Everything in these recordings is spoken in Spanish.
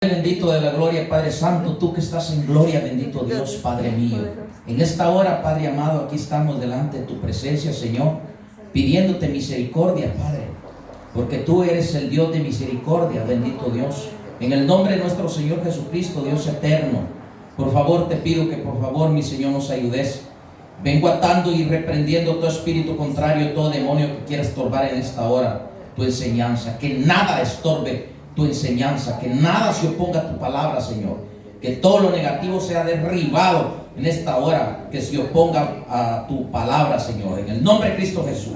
Bendito de la gloria, Padre Santo, tú que estás en gloria, bendito Dios, Padre mío. En esta hora, Padre amado, aquí estamos delante de tu presencia, Señor, pidiéndote misericordia, Padre, porque tú eres el Dios de misericordia, bendito Dios. En el nombre de nuestro Señor Jesucristo, Dios eterno, por favor te pido que por favor, mi Señor, nos ayudes. Vengo atando y reprendiendo todo espíritu contrario, todo demonio que quiera estorbar en esta hora tu enseñanza, que nada estorbe tu enseñanza, que nada se oponga a tu palabra, Señor, que todo lo negativo sea derribado en esta hora, que se oponga a tu palabra, Señor, en el nombre de Cristo Jesús.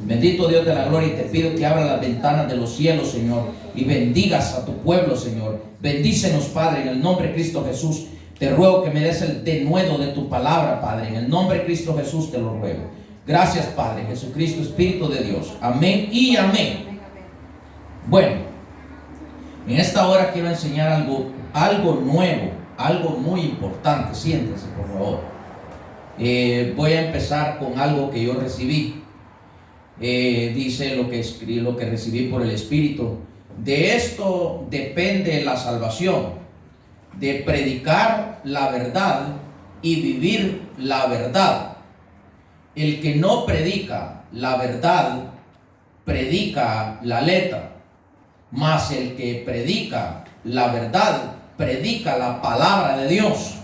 Bendito Dios de la gloria, y te pido que abra las ventanas de los cielos, Señor, y bendigas a tu pueblo, Señor. Bendícenos, Padre, en el nombre de Cristo Jesús. Te ruego que me des el denuedo de tu palabra, Padre, en el nombre de Cristo Jesús te lo ruego. Gracias, Padre Jesucristo, Espíritu de Dios. Amén y amén. Bueno, en esta hora quiero enseñar algo nuevo, algo muy importante. Siéntese, por favor. Voy a empezar con algo que yo recibí. Dice lo que recibí por el Espíritu. De esto depende la salvación, de predicar la verdad y vivir la verdad. El que no predica la verdad, predica la letra. Mas el que predica la verdad, predica la palabra de Dios.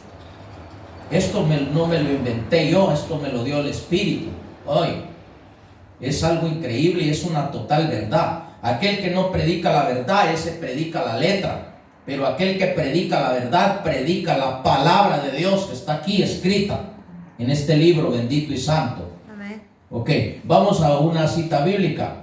Esto no me lo inventé yo, esto me lo dio el Espíritu. Hoy es algo increíble y es una total verdad. Aquel que no predica la verdad, ese predica la letra. Pero aquel que predica la verdad, predica la palabra de Dios que está aquí escrita en este libro bendito y santo. Amén. Ok, vamos a una cita bíblica.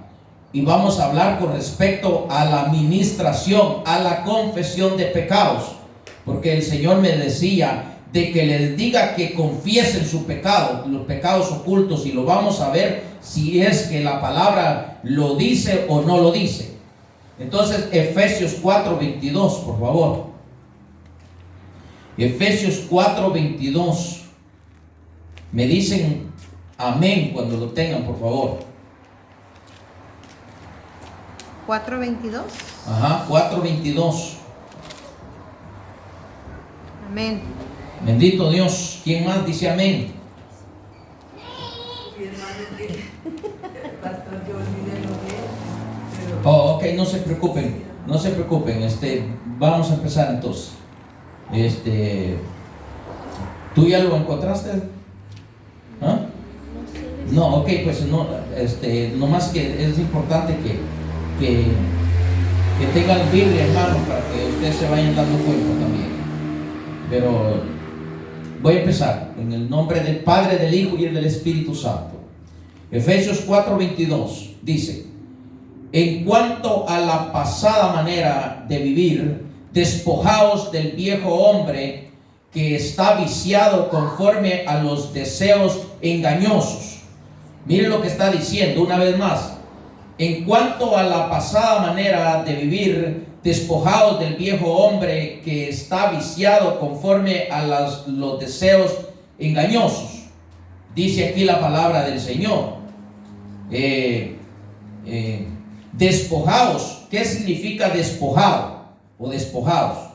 Y vamos a hablar con respecto a la ministración, a la confesión de pecados. Porque el Señor me decía de que les diga que confiesen su pecado, los pecados ocultos. Y lo vamos a ver si es que la palabra lo dice o no lo dice. Entonces, Efesios 4:22, por favor. Efesios 4:22. Me dicen amén cuando lo tengan, por favor. 4:22. Ajá, 4:22. Amén. Bendito Dios. ¿Quién más dice amén? Oh, ok, no se preocupen. No se preocupen. Vamos a empezar entonces. ¿Tú ya lo encontraste? ¿Ah? No, ok, pues no. Nomás que es importante que tengan Biblia, hermano, para que ustedes se vayan dando cuenta también. Pero voy a empezar en el nombre del Padre, del Hijo y del Espíritu Santo. Efesios 4:22 dice: en cuanto a la pasada manera de vivir, despojaos del viejo hombre que está viciado conforme a los deseos engañosos. Miren lo que está diciendo una vez más. En cuanto a la pasada manera de vivir, despojados del viejo hombre que está viciado conforme a los deseos engañosos. Dice aquí la palabra del Señor. Despojados. ¿Qué significa despojado o despojados?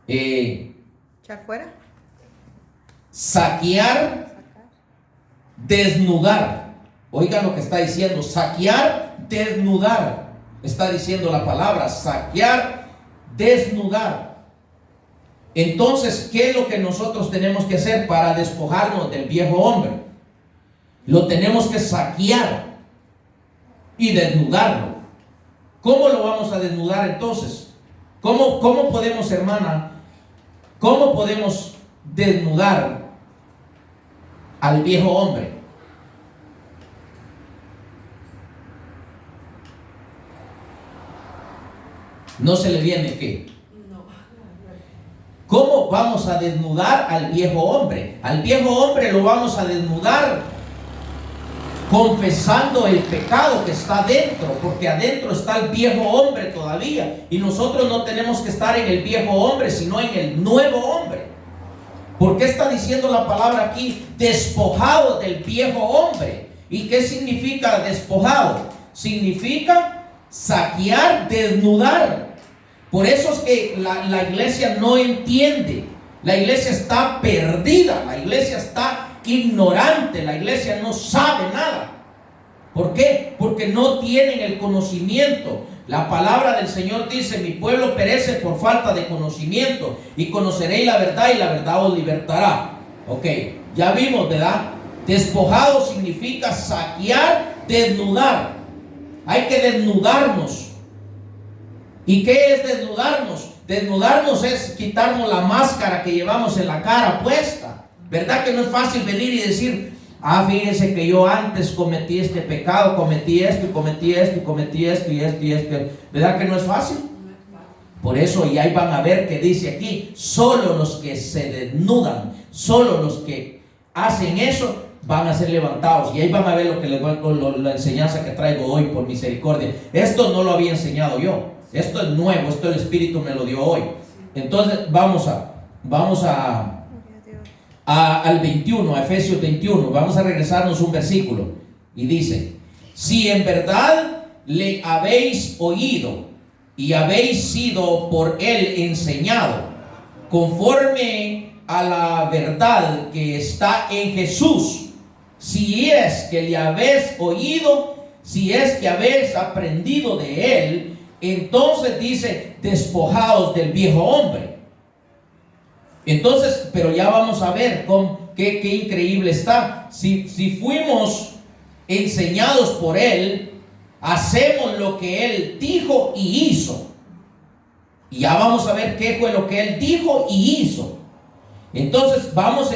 ¿Echar fuera? Saquear, desnudar. Oigan lo que está diciendo: saquear, desnudar. Está diciendo la palabra, saquear, desnudar. Entonces, ¿qué es lo que nosotros tenemos que hacer para despojarnos del viejo hombre? Lo tenemos que saquear y desnudarlo. ¿Cómo lo vamos a desnudar entonces? ¿Cómo podemos, hermana? ¿Cómo podemos desnudar al viejo hombre? ¿No se le viene qué? ¿Cómo vamos a desnudar al viejo hombre? Al viejo hombre lo vamos a desnudar confesando el pecado que está dentro, porque adentro está el viejo hombre todavía, y nosotros no tenemos que estar en el viejo hombre, sino en el nuevo hombre. ¿Por qué está diciendo la palabra aquí despojado del viejo hombre? ¿Y qué significa despojado? Significa saquear, desnudar. Por eso es que la iglesia no entiende. La iglesia está perdida, la iglesia está ignorante, la iglesia no sabe nada. ¿Por qué? Porque no tienen el conocimiento. La palabra del Señor dice: mi pueblo perece por falta de conocimiento, y conoceréis la verdad, y la verdad os libertará. Ok, ya vimos, ¿verdad? Despojado significa saquear, desnudar. Hay que desnudarnos. ¿Y qué es desnudarnos? Desnudarnos es quitarnos la máscara que llevamos en la cara puesta. ¿Verdad que no es fácil venir y decir: fíjese que yo antes cometí este pecado, cometí esto, y cometí esto, y cometí esto, y esto, y esto? ¿Verdad que no es fácil? Por eso, y ahí van a ver que dice aquí: solo los que se desnudan, solo los que hacen eso van a ser levantados. Y ahí van a ver lo que la enseñanza que traigo hoy, por misericordia. Esto no lo había enseñado yo. Esto es nuevo, esto el Espíritu me lo dio hoy. Entonces vamos al 21, a Efesios 21. Vamos a regresarnos un versículo. Y dice: si en verdad le habéis oído y habéis sido por él enseñado, conforme a la verdad que está en Jesús, si es que le habéis oído, si es que habéis aprendido de él, entonces dice: despojaos del viejo hombre. Entonces, pero ya vamos a ver qué increíble está. Si fuimos enseñados por él, hacemos lo que él dijo y hizo. Y ya vamos a ver qué fue lo que él dijo y hizo. Entonces vamos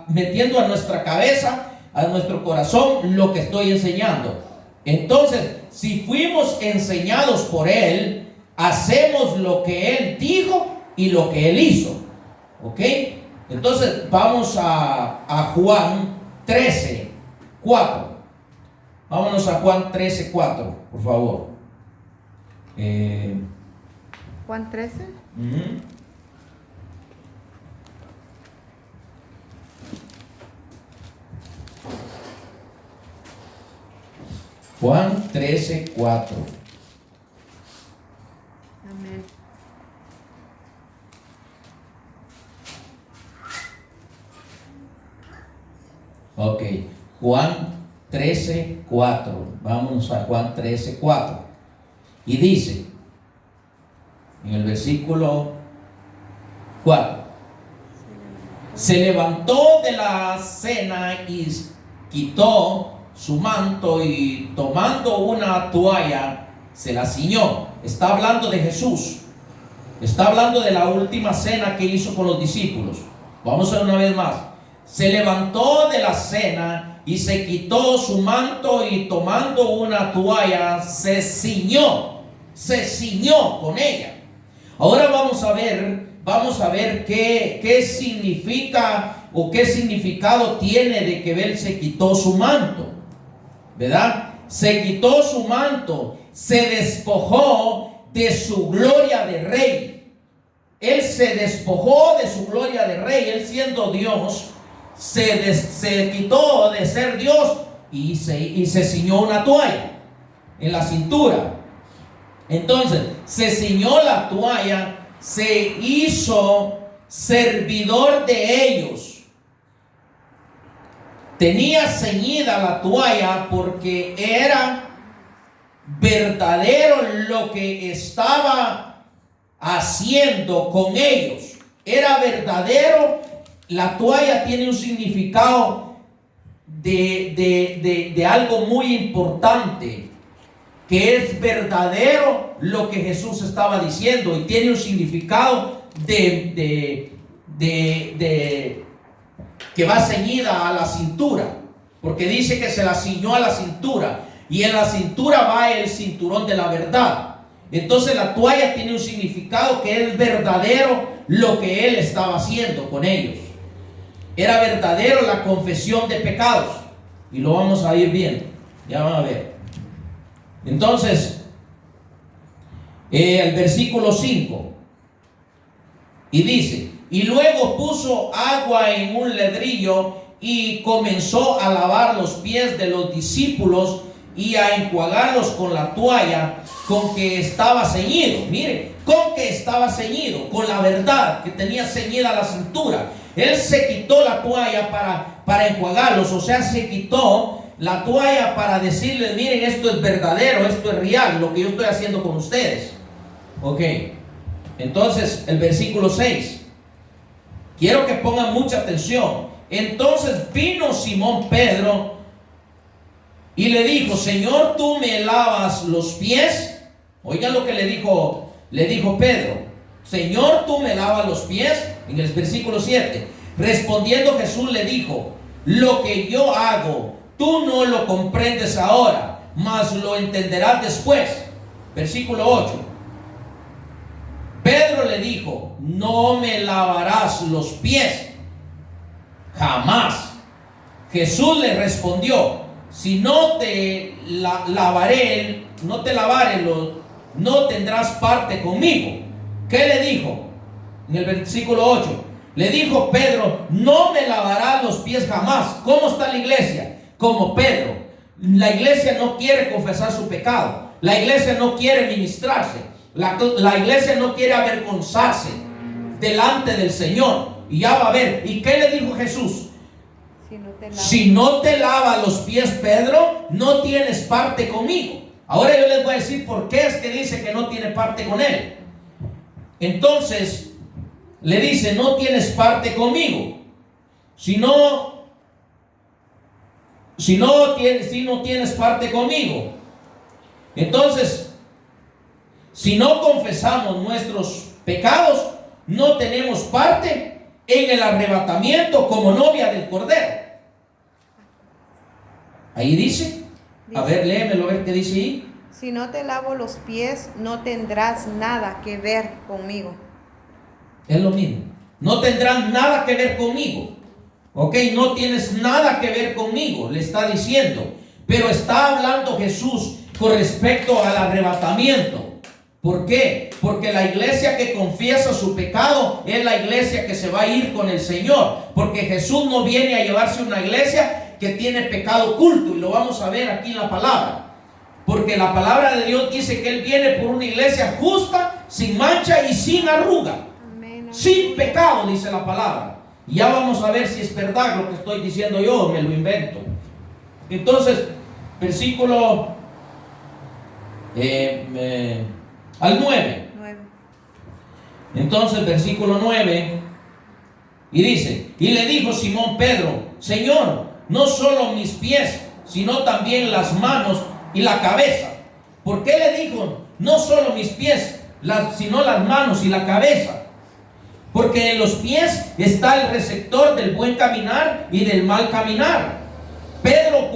metiendo a nuestra cabeza, a nuestro corazón, lo que estoy enseñando. Entonces, si fuimos enseñados por él, hacemos lo que él dijo y lo que él hizo. ¿Ok? Entonces vamos a Juan 13, 4. Vámonos a Juan 13, 4, por favor. Juan 13. Juan 13, 4. Amén. Ok, Juan 13, 4. Vámonos a Juan 13, 4. Y dice, en el versículo 4: se levantó de la cena y quitó su manto, y tomando una toalla se la ciñó. Está hablando de Jesús. Está hablando de la última cena que hizo con los discípulos. Vamos a ver una vez más. Se levantó de la cena y se quitó su manto, y tomando una toalla se ciñó con ella. Ahora vamos a ver qué significa, o qué significado tiene de que él se quitó su manto, ¿verdad? Se quitó su manto, se despojó de su gloria de rey. Él se despojó de su gloria de rey. Él, siendo Dios, se quitó de ser Dios y se ciñó una toalla en la cintura. Entonces se ciñó la toalla, se hizo servidor de ellos. Tenía ceñida la toalla porque era verdadero lo que estaba haciendo con ellos. Era verdadero. La toalla tiene un significado de algo muy importante, que es verdadero lo que Jesús estaba diciendo, y tiene un significado de que va ceñida a la cintura, porque dice que se la ciñó a la cintura, y en la cintura va el cinturón de la verdad. Entonces la toalla tiene un significado que es verdadero lo que él estaba haciendo con ellos. Era verdadero la confesión de pecados, y lo vamos a ir viendo, ya van a ver. Entonces, el versículo 5, y dice: y luego puso agua en un ledrillo y comenzó a lavar los pies de los discípulos y a enjuagarlos con la toalla con que estaba ceñido. Mire, con que estaba ceñido, con la verdad, que tenía ceñida la cintura. Él se quitó la toalla para enjuagarlos, o sea, se quitó la toalla para decirles, miren, esto es verdadero, esto es real, lo que yo estoy haciendo con ustedes. Ok, entonces el versículo 6. Quiero que pongan mucha atención. Entonces vino Simón Pedro y le dijo, Señor, ¿tú me lavas los pies? Oigan lo que le dijo Pedro. Señor, ¿tú me lavas los pies? En el versículo 7. Respondiendo Jesús le dijo, lo que yo hago, tú no lo comprendes ahora, mas lo entenderás después. Versículo 8. Pedro le dijo, no me lavarás los pies, jamás. Jesús le respondió, si no te lavaré, no tendrás parte conmigo. ¿Qué le dijo? En el versículo 8, le dijo Pedro, no me lavarás los pies jamás. ¿Cómo está la iglesia? Como Pedro. La iglesia no quiere confesar su pecado. La iglesia no quiere ministrarse. La iglesia no quiere avergonzarse delante del Señor. Y ya va a ver. ¿Y qué le dijo Jesús? Si no te lavas los pies, Pedro, no tienes parte conmigo. Ahora yo les voy a decir por qué es que dice que no tiene parte con él. Entonces le dice, no tienes parte conmigo. Si no tienes parte conmigo. Entonces, si no confesamos nuestros pecados, no tenemos parte en el arrebatamiento como novia del Cordero. Ahí dice, a ver, léemelo, a ver qué dice ahí. Si no te lavo los pies, no tendrás nada que ver conmigo. Es lo mismo. No tendrás nada que ver conmigo. Ok, no tienes nada que ver conmigo, le está diciendo. Pero está hablando Jesús con respecto al arrebatamiento. ¿Por qué? Porque la iglesia que confiesa su pecado es la iglesia que se va a ir con el Señor. Porque Jesús no viene a llevarse una iglesia que tiene pecado oculto. Y lo vamos a ver aquí en la palabra. Porque la palabra de Dios dice que Él viene por una iglesia justa, sin mancha y sin arruga. Amén. Sin pecado, dice la palabra. Y ya vamos a ver si es verdad lo que estoy diciendo yo o me lo invento. Entonces, versículo al 9. Entonces, versículo 9. Y dice, y le dijo Simón Pedro, Señor, no solo mis pies, sino también las manos y la cabeza. ¿Por qué le dijo no solo mis pies, sino las manos y la cabeza? Porque en los pies está el receptor del buen caminar y del mal caminar. Pedro,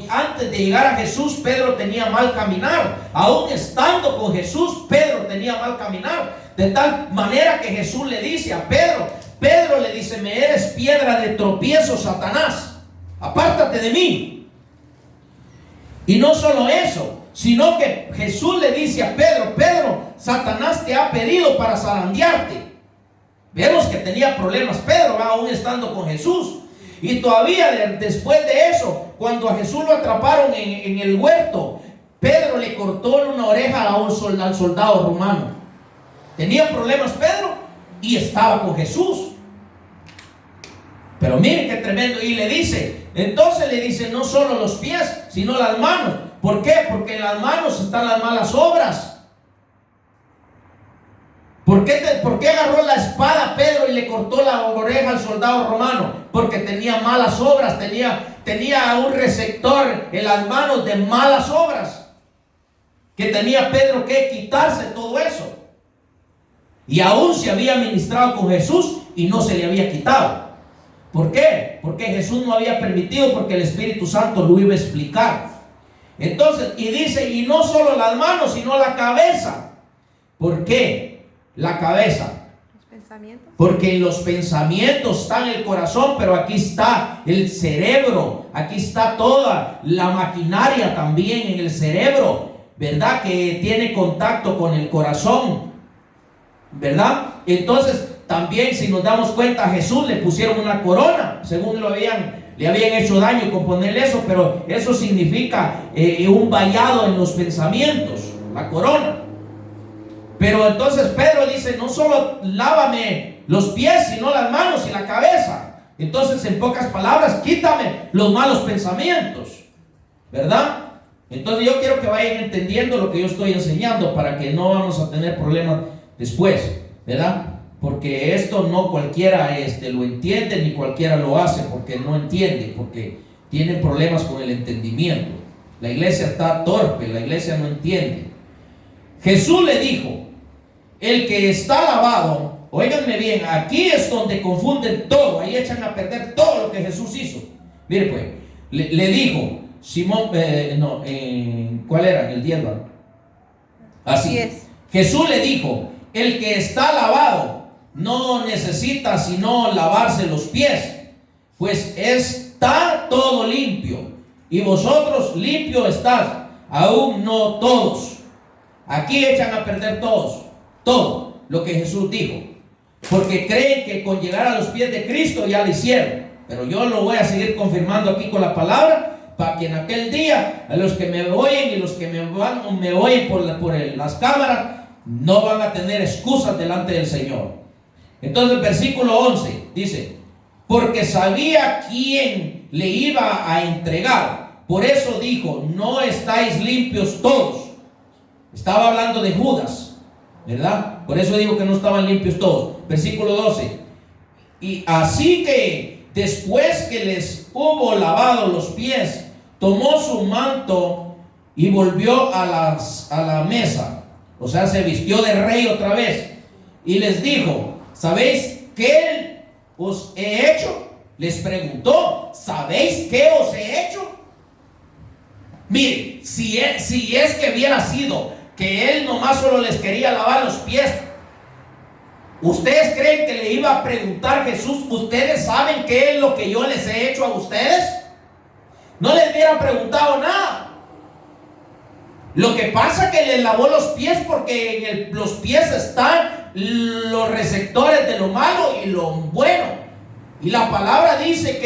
antes de llegar a Jesús, Pedro tenía mal caminar. Aún estando con Jesús, Pedro tenía mal caminar. De tal manera que Jesús le dice a Pedro le dice, me eres piedra de tropiezo, Satanás. Apártate de mí. Y no solo eso, sino que Jesús le dice a Pedro, Satanás te ha pedido para zarandearte. Vemos que tenía problemas Pedro, aún estando con Jesús. Y todavía después de eso, cuando a Jesús lo atraparon en el huerto, Pedro le cortó una oreja al soldado romano. Tenía problemas Pedro y estaba con Jesús. Pero miren qué tremendo. Y entonces le dice, no solo los pies, sino las manos. ¿Por qué? Porque en las manos están las malas obras. ¿Por qué agarró la espada Pedro y le cortó la oreja al soldado romano? Porque tenía malas obras, tenía un receptor en las manos de malas obras. Que tenía Pedro que quitarse todo eso. Y aún se había ministrado con Jesús y no se le había quitado. ¿Por qué? Porque Jesús no había permitido, porque el Espíritu Santo lo iba a explicar. Entonces, y dice, y no solo las manos, sino la cabeza. ¿Por qué? La cabeza. ¿Los pensamientos? Porque en los pensamientos está el corazón, pero aquí está el cerebro. Aquí está toda la maquinaria también en el cerebro, ¿verdad? Que tiene contacto con el corazón, ¿verdad? Entonces, también si nos damos cuenta, a Jesús le pusieron una corona, según lo habían le habían hecho daño con ponerle eso, pero eso significa un vallado en los pensamientos, la corona. Pero entonces Pedro dice, no solo lávame los pies, sino las manos y la cabeza. Entonces, en pocas palabras, quítame los malos pensamientos, ¿verdad? Entonces yo quiero que vayan entendiendo lo que yo estoy enseñando para que no vamos a tener problemas después, ¿verdad? Porque esto no cualquiera lo entiende, ni cualquiera lo hace porque no entiende, porque tienen problemas con el entendimiento. La iglesia está torpe, la iglesia no entiende. Jesús le dijo, el que está lavado, óiganme bien, aquí es donde confunden todo, ahí echan a perder todo lo que Jesús hizo. Mire pues, le dijo, Simón, ¿cuál era? El 10, ¿verdad? Así es. Jesús le dijo, el que está lavado no necesita sino lavarse los pies, pues está todo limpio, y vosotros limpios estáis, aún no todos. Aquí echan a perder todo lo que Jesús dijo, porque creen que con llegar a los pies de Cristo ya lo hicieron. Pero yo lo voy a seguir confirmando aquí con la palabra, para que en aquel día a los que me oyen y los que me oyen por las cámaras no van a tener excusas delante del Señor. Entonces el versículo 11 dice, porque sabía quién le iba a entregar, por eso dijo, no estáis limpios todos. Estaba hablando de Judas, ¿verdad? Por eso digo que no estaban limpios todos. Versículo 12, y así que después que les hubo lavado los pies, tomó su manto y volvió a la mesa, o sea, se vistió de rey otra vez, y les dijo, ¿sabéis qué os he hecho? Les preguntó, ¿sabéis qué os he hecho? Mire, si es que hubiera sido que él nomás solo les quería lavar los pies, ¿ustedes creen que le iba a preguntar Jesús, ¿ustedes saben qué es lo que yo les he hecho a ustedes? No les hubiera preguntado nada. Lo que pasa es que les lavó los pies porque en los pies están los receptores de lo malo y lo bueno. Y la palabra dice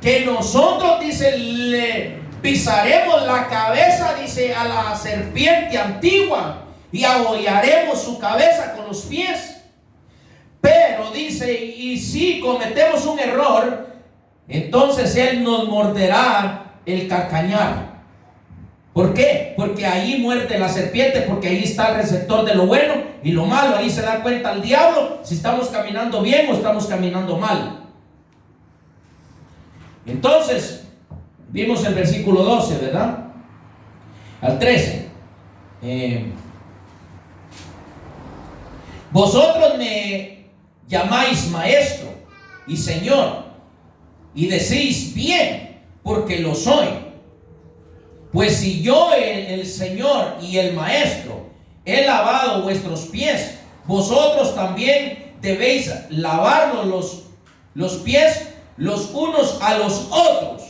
que nosotros, dice, le pisaremos la cabeza, dice, a la serpiente antigua y agollaremos su cabeza con los pies. Pero dice, y si cometemos un error, entonces él nos morderá el calcañar. ¿Por qué? Porque ahí muerde la serpiente, porque ahí está el receptor de lo bueno y lo malo. Ahí se da cuenta el diablo si estamos caminando bien o estamos caminando mal. Entonces, vimos el versículo 12, ¿verdad? Al 13. Vosotros me llamáis maestro y señor, y decís bien, porque lo soy. Pues si yo, el Señor y el Maestro, he lavado vuestros pies, vosotros también debéis lavarnos los pies los unos a los otros.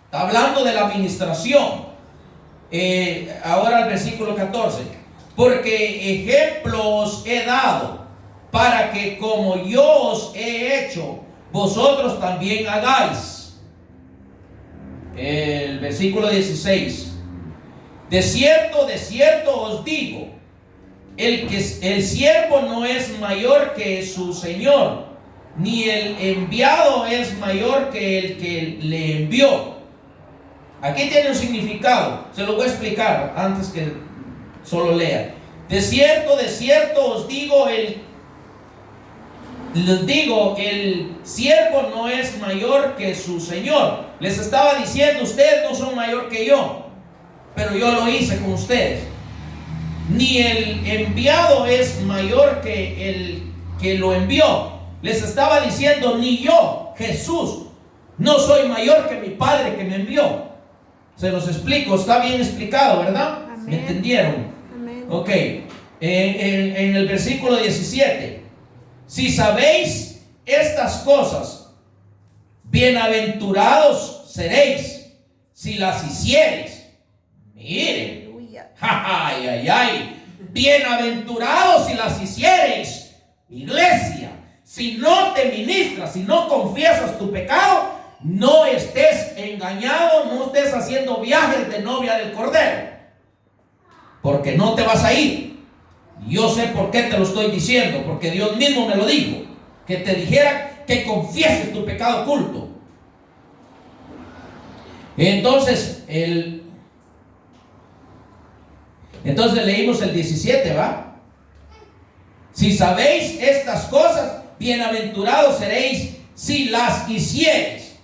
Está hablando de la administración. Ahora el versículo 14. Porque ejemplo os he dado, para que como yo os he hecho, vosotros también hagáis. El versículo 16. De cierto os digo, el siervo no es mayor que su señor, ni el enviado es mayor que el que le envió. Aquí tiene un significado, se lo voy a explicar antes que solo lea. De cierto os digo, les digo, el siervo no es mayor que su señor. Les estaba diciendo, ustedes no son mayor que yo, pero yo lo hice con ustedes. Ni el enviado es mayor que el que lo envió. Les estaba diciendo, ni yo, Jesús, no soy mayor que mi Padre que me envió. Se los explico, está bien explicado, ¿verdad? Amén. ¿Me entendieron? Amén. Ok, en el versículo 17. Si sabéis estas cosas, bienaventurados seréis si las hiciereis. Miren, ay, bienaventurados si las hiciereis. Iglesia, si no te ministras, si no confiesas tu pecado, no estés engañado, no estés haciendo viajes de novia del Cordero, porque no te vas a ir. Yo sé por qué te lo estoy diciendo, porque Dios mismo me lo dijo, que te dijera que confieses tu pecado oculto. Entonces leímos el 17, ¿va? Si sabéis estas cosas, bienaventurados seréis si las hiciereis.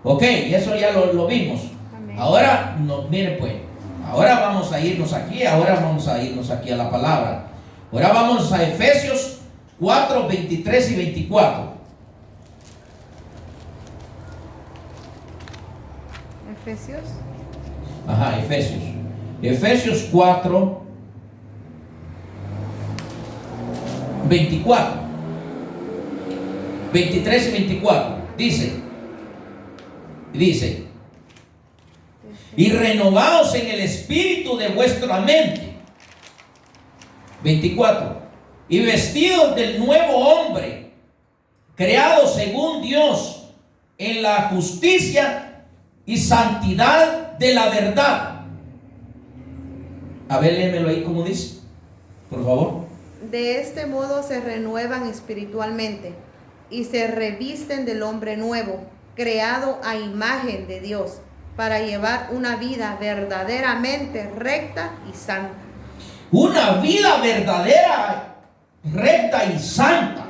Ok, eso ya lo vimos. Amén. Ahora, miren pues, ahora vamos a irnos aquí a la palabra. Ahora vamos a Efesios 4, 23 y 24. Efesios. Ajá, Efesios 4, 24. 23 y 24. Dice, y renovaos en el espíritu de vuestra mente. 24. Y vestidos del nuevo hombre, creado según Dios en la justicia y santidad de la verdad. A ver, léemelo ahí como dice, por favor. De este modo se renuevan espiritualmente y se revisten del hombre nuevo, creado a imagen de Dios, para llevar una vida verdaderamente recta y santa. Una vida verdadera, recta y santa.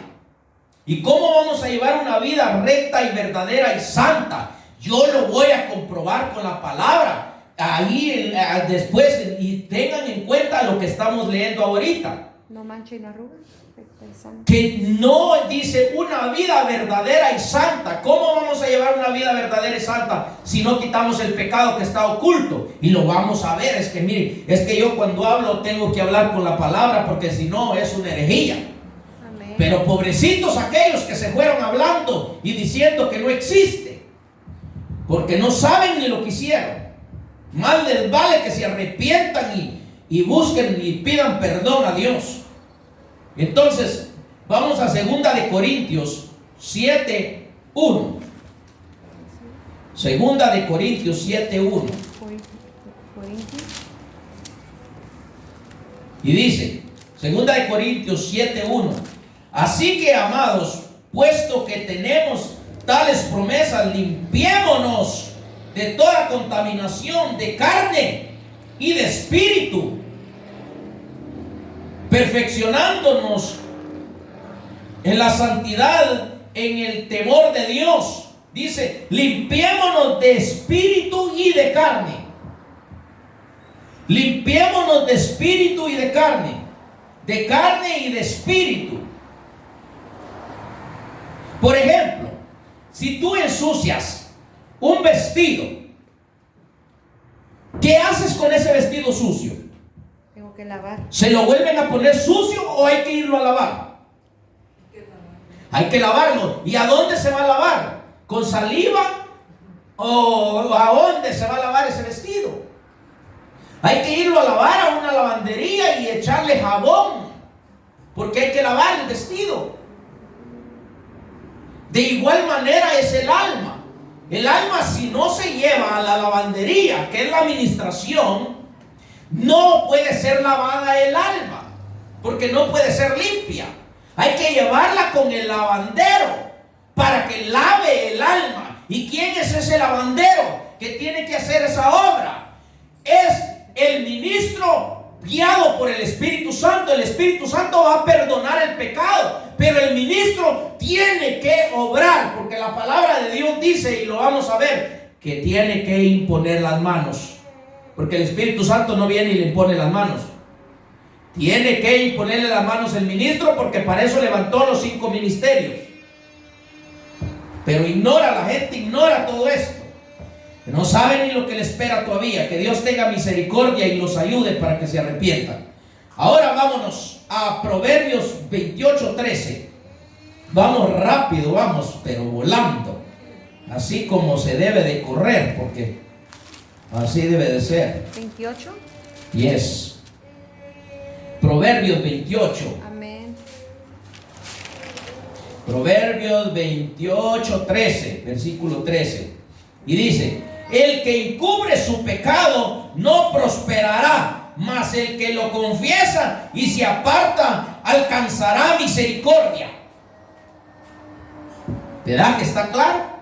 ¿Y cómo vamos a llevar una vida recta y verdadera y santa? Yo lo voy a comprobar con la palabra. Ahí después, y tengan en cuenta lo que estamos leyendo ahorita. No mancha y no arruga. Que no dice una vida verdadera y santa. ¿Cómo vamos a llevar una vida verdadera y santa si no quitamos el pecado que está oculto? Y lo vamos a ver. Es que mire, es que yo cuando hablo tengo que hablar con la palabra, porque si no es una herejía. Amén. Pero pobrecitos aquellos que se fueron hablando y diciendo que no existe, porque no saben ni lo que hicieron. Más les vale que se arrepientan y busquen y pidan perdón a Dios. Entonces, vamos a 2 de Corintios 7, 1. 2 de Corintios 7, 1. Y dice, 2 de Corintios 7, 1. Así que, amados, puesto que tenemos tales promesas, limpiémonos de toda contaminación de carne y de espíritu, perfeccionándonos en la santidad, en el temor de Dios. Dice, limpiémonos de espíritu y de carne. Limpiémonos de espíritu y de carne y de espíritu. Por ejemplo, si tú ensucias un vestido, ¿qué haces con ese vestido sucio? Tengo que lavar. ¿Se lo vuelven a poner sucio o hay que irlo a lavar? Hay que lavarlo. ¿Y a dónde se va a lavar? ¿Con saliva? ¿O a dónde se va a lavar ese vestido? Hay que irlo a lavar a una lavandería y echarle jabón, porque hay que lavar el vestido. De igual manera es el alma. El alma, si no se lleva a la lavandería, que es la administración, no puede ser lavada el alma, porque no puede ser limpia. Hay que llevarla con el lavandero para que lave el alma. ¿Y quién es ese lavandero que tiene que hacer esa obra? Es el ministro guiado por el Espíritu Santo. El Espíritu Santo va a perdonar el pecado, pero el ministro tiene que obrar, porque la palabra de Dios dice, y lo vamos a ver, que tiene que imponer las manos, porque el Espíritu Santo no viene y le impone las manos. Tiene que imponerle las manos el ministro, porque para eso levantó los 5 ministerios. Pero la gente ignora todo esto. No saben ni lo que le espera todavía. Que Dios tenga misericordia y los ayude para que se arrepientan. Ahora vámonos a Proverbios 28:13. Vamos rápido, vamos, pero volando. Así como se debe de correr, porque así debe de ser. 28. Yes. Proverbios 28. Amén. Proverbios 28, 13, versículo 13. Y dice: el que encubre su pecado no prosperará, mas el que lo confiesa y se aparta alcanzará misericordia. ¿Verdad que está claro?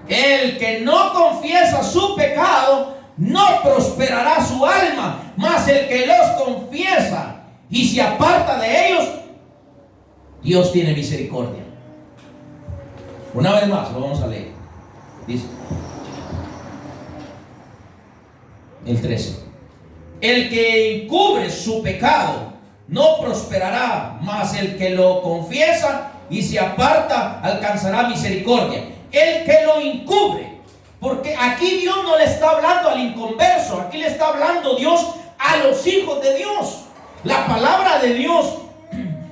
El que no confiesa su pecado no prosperará su alma, mas el que los confiesa y se aparta de ellos, Dios tiene misericordia. Una vez más, lo vamos a leer. Dice el 13: el que encubre su pecado no prosperará, mas el que lo confiesa y se aparta alcanzará misericordia. El que lo encubre, porque aquí Dios no le está hablando al inconverso, aquí le está hablando Dios a los hijos de Dios. La palabra de Dios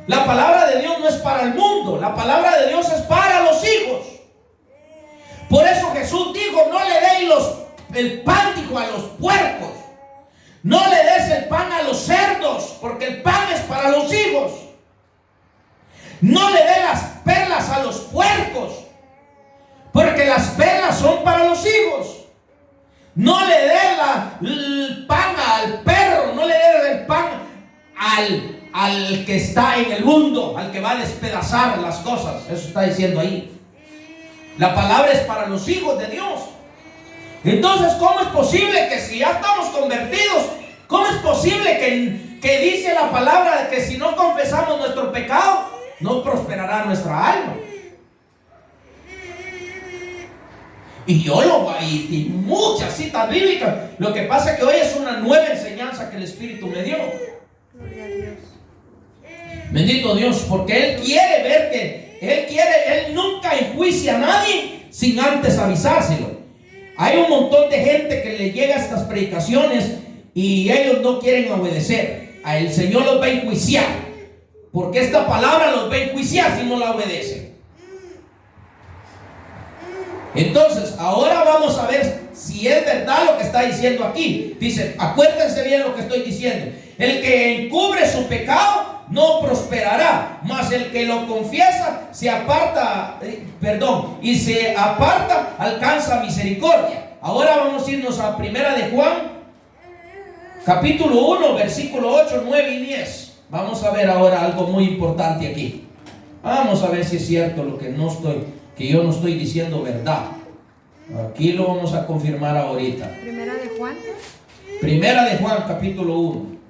no es para el mundo, la palabra de Dios es para los hijos. Por eso Jesús dijo: no le deis el pan, dijo, a los puercos, no le des el pan a los cerdos, porque el pan es para los hijos. No le dé las perlas a los puercos, porque las perlas son para los hijos. No le dé el pan al perro, no le dé el pan al que está en el mundo, al que va a despedazar las cosas. Eso está diciendo ahí. La palabra es para los hijos de Dios. Entonces, ¿cómo es posible que si ya estamos convertidos, cómo es posible que dice la palabra de que si no confesamos nuestro pecado, no prosperará nuestra alma? Y muchas citas bíblicas. Lo que pasa es que hoy es una nueva enseñanza que el Espíritu me dio. Gloria a Dios. Bendito Dios, porque Él quiere ver que Él nunca enjuicia a nadie sin antes avisárselo. Hay un montón de gente que le llega a estas predicaciones y ellos no quieren obedecer. El Señor los va a enjuiciar, porque esta palabra los va a enjuiciar si no la obedecen. Entonces, ahora vamos a ver si es verdad lo que está diciendo aquí. Dice, acuérdense bien lo que estoy diciendo: el que encubre su pecado no prosperará, mas el que lo confiesa y se aparta alcanza misericordia. Ahora vamos a irnos a Primera de Juan, capítulo 1, versículo 8, 9 y 10. Vamos a ver ahora algo muy importante aquí. Vamos a ver si es cierto lo que yo no estoy diciendo verdad. Aquí lo vamos a confirmar ahorita. Primera de Juan. Primera de Juan, capítulo 1.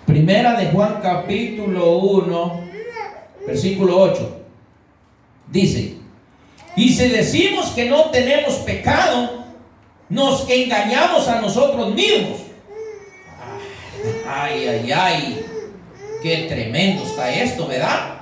Primera de Juan, capítulo 1, versículo 8. Dice: y si decimos que no tenemos pecado, nos engañamos a nosotros mismos. Ay, qué tremendo está esto, ¿verdad?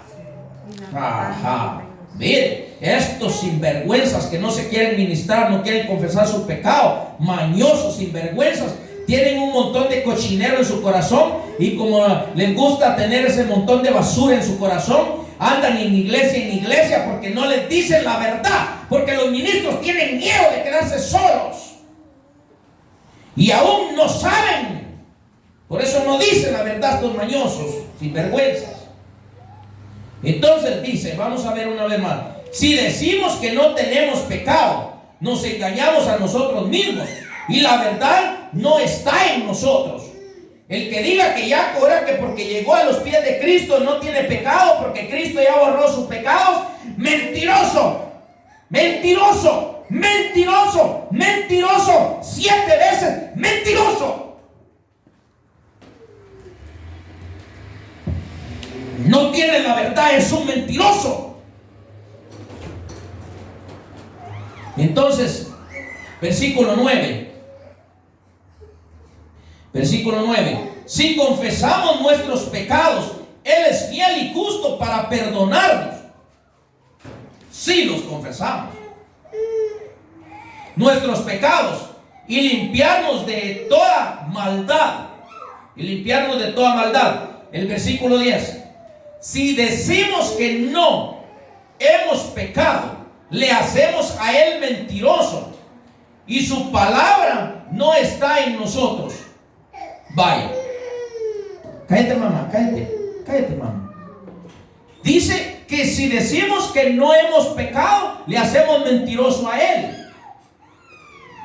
Ajá. Mire, estos sinvergüenzas que no se quieren ministrar, no quieren confesar su pecado, mañosos, sinvergüenzas, tienen un montón de cochinero en su corazón, y como les gusta tener ese montón de basura en su corazón, andan en iglesia porque no les dicen la verdad, porque los ministros tienen miedo de quedarse solos y aún no saben. Por eso no dicen la verdad estos mañosos, sinvergüenzas. Entonces dice, vamos a ver una vez más: si decimos que no tenemos pecado, nos engañamos a nosotros mismos y la verdad no está en nosotros. El que diga que ya ahora que porque llegó a los pies de Cristo no tiene pecado, porque Cristo ya borró sus pecados, mentiroso, mentiroso, mentiroso, mentiroso, 7 veces mentiroso. No tiene la verdad, es un mentiroso. Entonces, versículo 9. Versículo 9: si confesamos nuestros pecados, Él es fiel y justo para perdonarnos. Si los confesamos nuestros pecados y limpiarnos de toda maldad. El versículo 10: si decimos que no hemos pecado, le hacemos a Él mentiroso y su palabra no está en nosotros. Vaya, Cállate, mamá, cállate, mamá. Dice que si decimos que no hemos pecado, le hacemos mentiroso a Él.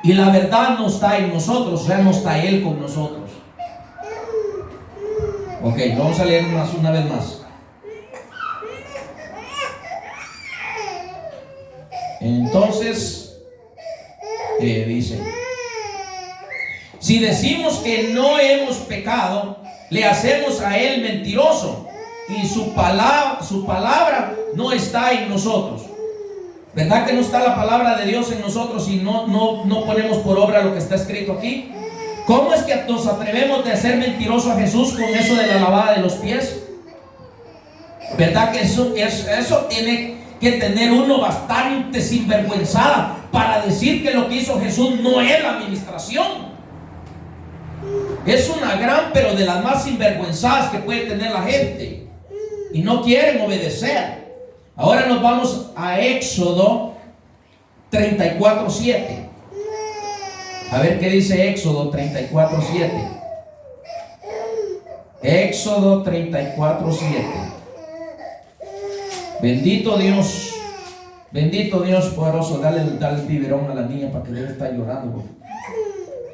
Y la verdad no está en nosotros, o sea, no está Él con nosotros. Ok, vamos a leer una vez más. Entonces, dice: si decimos que no hemos pecado, le hacemos a Él mentiroso, y su palabra no está en nosotros. ¿Verdad que no está la palabra de Dios en nosotros y no ponemos por obra lo que está escrito aquí? ¿Cómo es que nos atrevemos de hacer mentiroso a Jesús con eso de la lavada de los pies? ¿Verdad que eso tiene que tener uno bastante sinvergüenzada para decir que lo que hizo Jesús no es la administración? Es una gran, pero de las más sinvergüenzadas que puede tener la gente, y no quieren obedecer. Ahora nos vamos a Éxodo 34:7. A ver qué dice Éxodo 34:7. Éxodo 34:7. Bendito Dios poderoso. Dale el biberón a la niña para que debe estar llorando.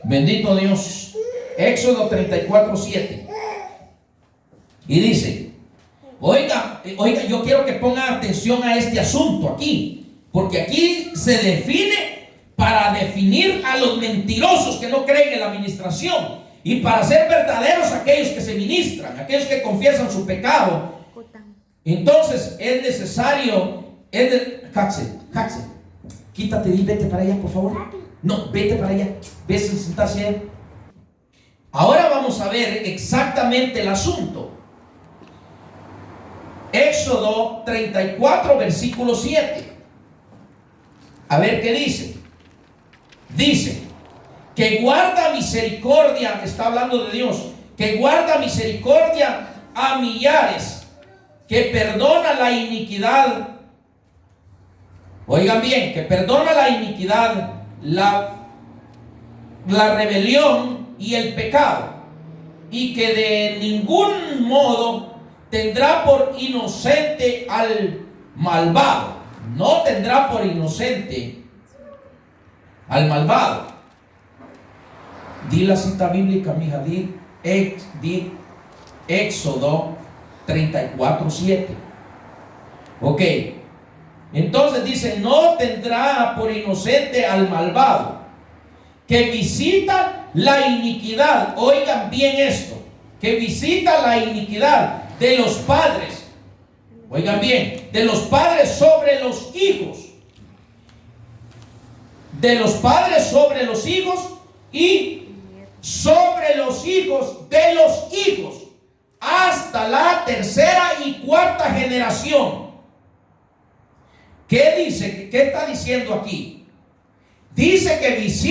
Bendito Dios. Éxodo 34:7. Y dice: Oiga, yo quiero que pongan atención a este asunto aquí, porque aquí se define para definir a los mentirosos que no creen en la administración, y para ser verdaderos aquellos que se ministran, aquellos que confiesan su pecado. Entonces es necesario, Jackson, quítate y vete para allá, por favor. No, vete para allá, ves a sentarse allá. Ahora vamos a ver exactamente el asunto. Éxodo 34, versículo 7. A ver qué dice. Dice que guarda misericordia, está hablando de Dios, que guarda misericordia a millares, que perdona la iniquidad. Oigan bien, que perdona la iniquidad, la rebelión y el pecado, y que de ningún modo tendrá por inocente al malvado. No tendrá por inocente al malvado. Di la cita bíblica, mija. Di Éxodo 34:7. Ok. Entonces dice: no tendrá por inocente al malvado, que visita la iniquidad. Oigan bien esto: que visita la iniquidad de los padres. Oigan bien, de los padres sobre los hijos, de los padres sobre los hijos, y sobre los hijos de los hijos, hasta la tercera y cuarta generación. ¿Qué dice? ¿Qué está diciendo aquí? Dice que visita